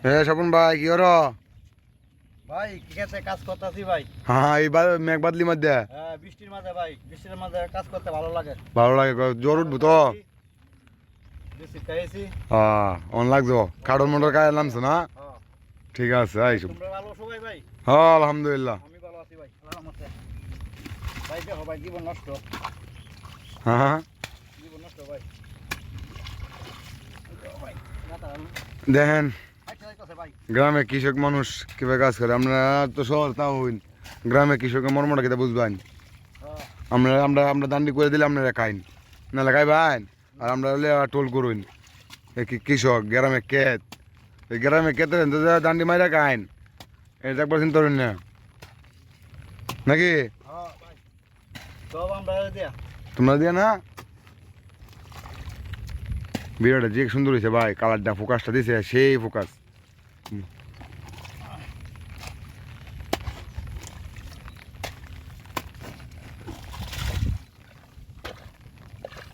হ্যাঁ স্বপন ভাই কি করো? ভাই খেতে কাজ করতেছি ভাই। হ্যাঁ এই মেঘ বাদলি মধ্যে হ্যাঁ বৃষ্টির মাঝে ভাই, বৃষ্টির মাঝে কাজ করতে ভালো লাগে। ভালো লাগে জোর উঠবো তো। বেশি খাইছি। হ্যাঁ অন লাগছো কার্টন মোটর কাজ নামছো না? হ্যাঁ ঠিক আছে আইসব। তোমরা ভালো সবাই ভাই? হ্যাঁ আলহামদুলিল্লাহ। আমি ভালো আছি ভাই, আল্লাহর রহমতে। ভাই দেখো ভাই, জীবন নষ্ট, হ্যাঁ হ্যাঁ জীবন নষ্ট ভাই। ভাই দেখেন ভাই গ্রামে কৃষক মানুষ কিভাবে কাজ করে, আমরা তো শহর তাও হইন, গ্রামে কৃষকের মর্মটা কেটে বুঝবেন। হ্যাঁ আমরা আমরা আমরা দান্ডি করে দিলে আপনারা খাইন, নাহলে খাইবেন। আর আমরা হলে টোল করুন কৃষক গ্রামে ক্ষেত, এই গ্রামে ক্ষেতে দান্ডি মাইরা খাইন, এটা একবার চিন্তা করেন না নাকি? হ্যাঁ ভাই, সব আমরা দিয়া। তোমরা দিয়ে না ভিডিওটা যে সুন্দর হয়েছে ভাই, কালারটা ফোকাসটা দিছে সেই ফোকাস।